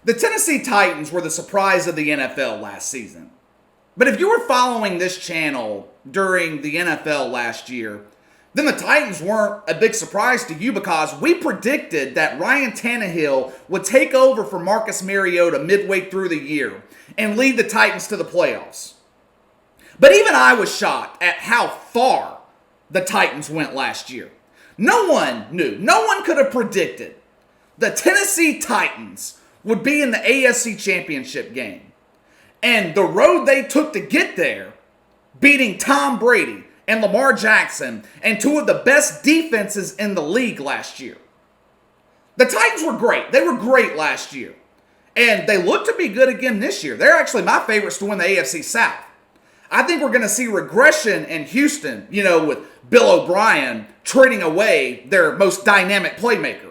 The Tennessee Titans were the surprise of the NFL last season. But if you were following this channel during the NFL last year, then the Titans weren't a big surprise to you because we predicted that Ryan Tannehill would take over for Marcus Mariota midway through the year and lead the Titans to the playoffs. But even I was shocked at how far the Titans went last year. No one knew, no one could have predicted the Tennessee Titans would be in the AFC Championship game. And the road they took to get there, beating Tom Brady and Lamar Jackson and two of the best defenses in the league last year. The Titans were great. They were great last year. And they look to be good again this year. They're actually my favorites to win the AFC South. I think we're going to see regression in Houston, with Bill O'Brien trading away their most dynamic playmaker.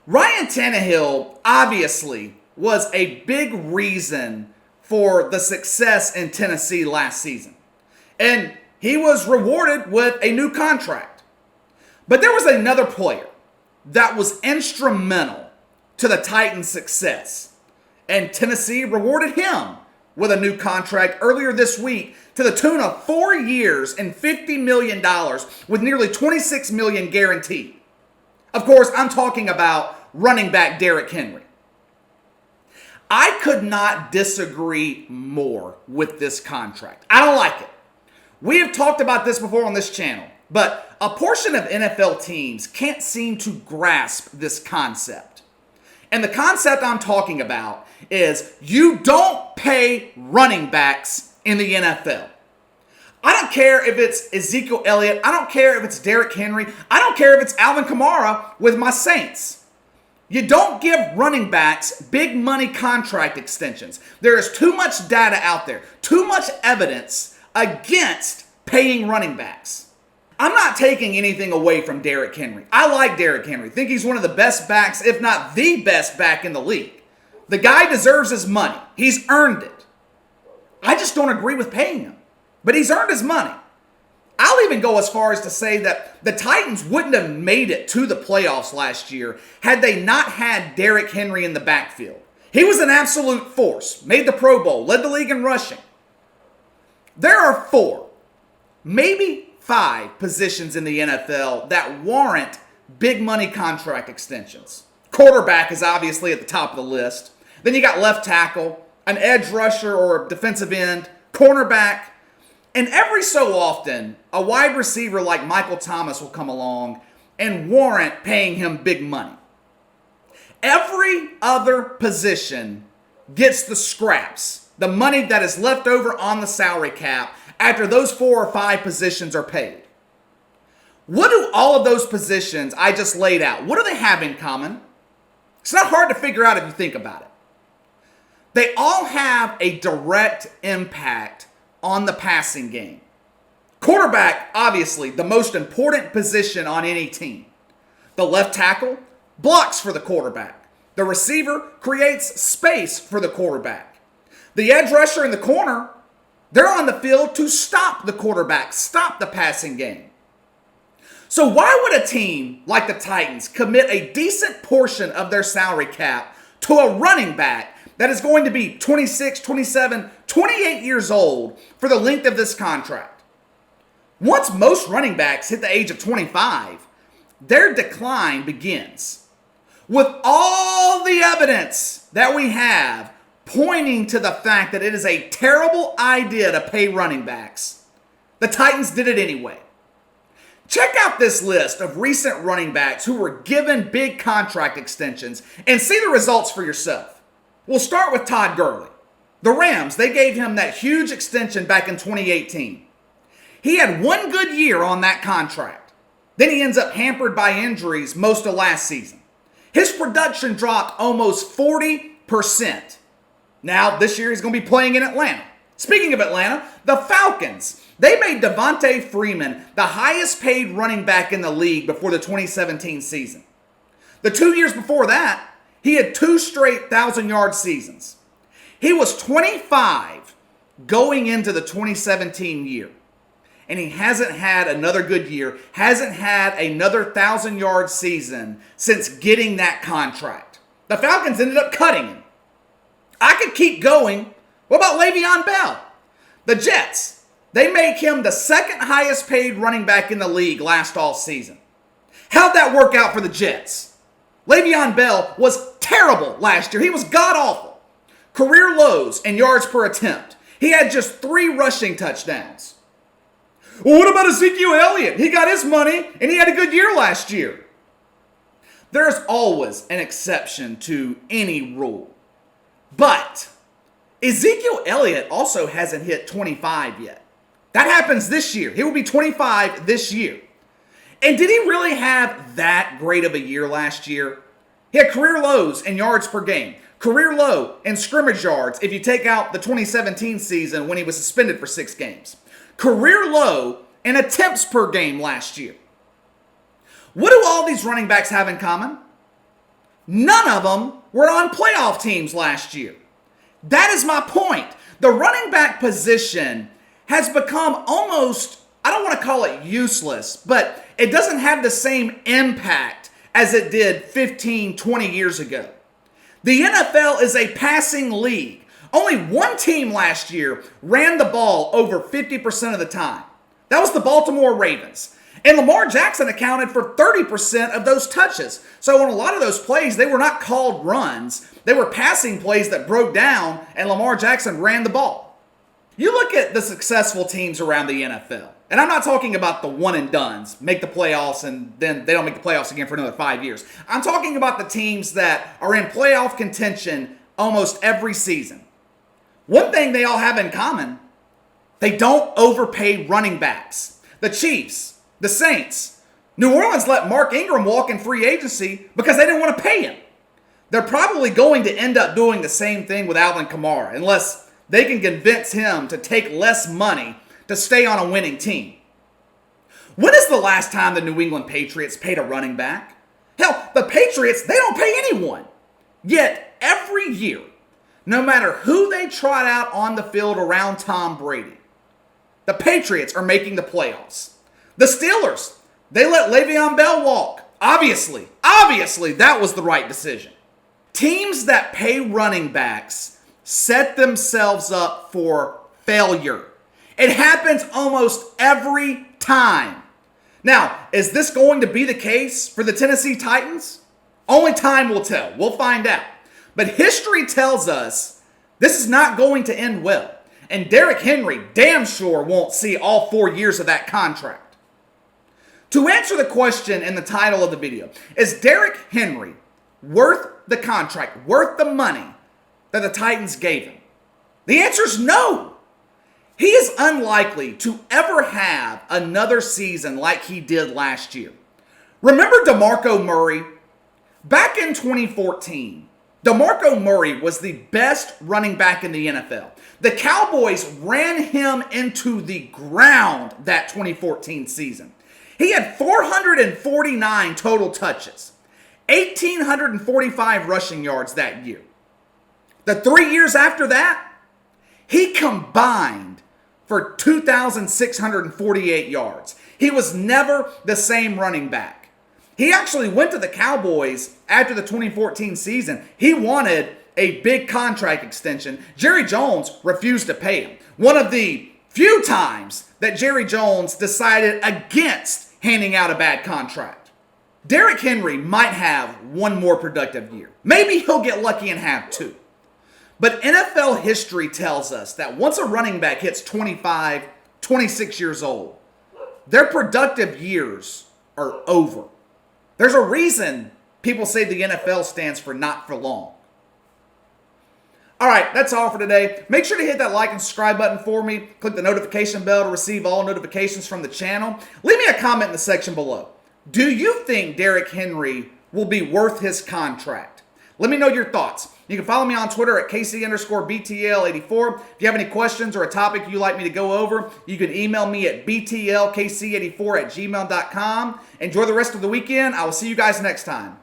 Ryan Tannehill obviously was a big reason for the success in Tennessee last season. And he was rewarded with a new contract. But there was another player that was instrumental to the Titans' success. And Tennessee rewarded him with a new contract earlier this week to the tune of 4 years and $50 million with nearly $26 million guaranteed. Of course, I'm talking about running back Derrick Henry. I could not disagree more with this contract. I don't like it. We have talked about this before on this channel, but a portion of NFL teams can't seem to grasp this concept. And the concept I'm talking about is you don't pay running backs in the NFL. I don't care if it's Ezekiel Elliott. I don't care if it's Derrick Henry. I don't care if it's Alvin Kamara with my Saints. You don't give running backs big money contract extensions. There is too much data out there, too much evidence against paying running backs. I'm not taking anything away from Derrick Henry. I like Derrick Henry. I think he's one of the best backs, if not the best back in the league. The guy deserves his money. He's earned it. I just don't agree with paying him. But he's earned his money. I'll even go as far as to say that the Titans wouldn't have made it to the playoffs last year had they not had Derrick Henry in the backfield. He was an absolute force, made the Pro Bowl, led the league in rushing. There are 4, maybe 5 positions in the NFL that warrant big money contract extensions. Quarterback is obviously at the top of the list. Then you got left tackle, an edge rusher or defensive end, cornerback. And every so often, a wide receiver like Michael Thomas will come along and warrant paying him big money. Every other position gets the scraps, the money that is left over on the salary cap after those 4 or 5 positions are paid. What do all of those positions I just laid out, what do they have in common? It's not hard to figure out if you think about it. They all have a direct impact on the passing game. Quarterback, obviously, the most important position on any team. The left tackle blocks for the quarterback. The receiver creates space for the quarterback. The edge rusher in the corner, they're on the field to stop the quarterback, stop the passing game. So why would a team like the Titans commit a decent portion of their salary cap to a running back that is going to be 26, 27, 28 years old for the length of this contract? Once most running backs hit the age of 25, their decline begins. With all the evidence that we have pointing to the fact that it is a terrible idea to pay running backs, the Titans did it anyway. Check out this list of recent running backs who were given big contract extensions and see the results for yourself. We'll start with Todd Gurley. The Rams, they gave him that huge extension back in 2018. He had 1 good year on that contract. Then he ends up hampered by injuries most of last season. His production dropped almost 40%. Now, this year he's going to be playing in Atlanta. Speaking of Atlanta, the Falcons, they made Devontae Freeman the highest paid running back in the league before the 2017 season. The 2 years before that, he had 2 straight 1,000-yard seasons. He was 25 going into the 2017 year. And he hasn't had another good year, hasn't had another 1,000-yard season since getting that contract. The Falcons ended up cutting him. I could keep going. What about Le'Veon Bell? The Jets, they make him the second highest paid running back in the league last all season. How'd that work out for the Jets? Le'Veon Bell was terrible last year. He was god-awful. Career lows in yards per attempt. He had just 3 rushing touchdowns. Well, what about Ezekiel Elliott? He got his money, and he had a good year last year. There's always an exception to any rule. But Ezekiel Elliott also hasn't hit 25 yet. That happens this year. He will be 25 this year. And did he really have that great of a year last year? He had career lows in yards per game. Career low in scrimmage yards if you take out the 2017 season when he was suspended for 6 games. Career low in attempts per game last year. What do all these running backs have in common? None of them were on playoff teams last year. That is my point. The running back position has become almost, I don't want to call it useless, but it doesn't have the same impact as it did 15, 20 years ago. The NFL is a passing league. Only one team last year ran the ball over 50% of the time. That was the Baltimore Ravens. And Lamar Jackson accounted for 30% of those touches. So on a lot of those plays, they were not called runs. They were passing plays that broke down, and Lamar Jackson ran the ball. You look at the successful teams around the NFL, and I'm not talking about the one-and-dones, make the playoffs, and then they don't make the playoffs again for another 5 years. I'm talking about the teams that are in playoff contention almost every season. One thing they all have in common, they don't overpay running backs. The Chiefs, the Saints, New Orleans let Mark Ingram walk in free agency because they didn't want to pay him. They're probably going to end up doing the same thing with Alvin Kamara unless they can convince him to take less money to stay on a winning team. When is the last time the New England Patriots paid a running back? Hell, the Patriots, they don't pay anyone. Yet, every year, no matter who they trot out on the field around Tom Brady, the Patriots are making the playoffs. The Steelers, they let Le'Veon Bell walk. Obviously, that was the right decision. Teams that pay running backs set themselves up for failure. It happens almost every time. Now, is this going to be the case for the Tennessee Titans? Only time will tell. We'll find out. But history tells us this is not going to end well. And Derrick Henry damn sure won't see all 4 years of that contract. To answer the question in the title of the video, is Derrick Henry worth the contract, worth the money that the Titans gave him? The answer is no. He is unlikely to ever have another season like he did last year. Remember DeMarco Murray? Back in 2014, DeMarco Murray was the best running back in the NFL. The Cowboys ran him into the ground that 2014 season. He had 449 total touches, 1,845 rushing yards that year. The 3 years after that, he combined for 2,648 yards. He was never the same running back. He actually went to the Cowboys after the 2014 season. He wanted a big contract extension. Jerry Jones refused to pay him. One of the few times that Jerry Jones decided against handing out a bad contract. Derrick Henry might have one more productive year. Maybe he'll get lucky and have 2. But NFL history tells us that once a running back hits 25, 26 years old, their productive years are over. There's a reason people say the NFL stands for not for long. All right, that's all for today. Make sure to hit that like and subscribe button for me. Click the notification bell to receive all notifications from the channel. Leave me a comment in the section below. Do you think Derrick Henry will be worth his contract? Let me know your thoughts. You can follow me on Twitter at KC_BTL84. If you have any questions or a topic you'd like me to go over, you can email me at BTLKC84@gmail.com. Enjoy the rest of the weekend. I will see you guys next time.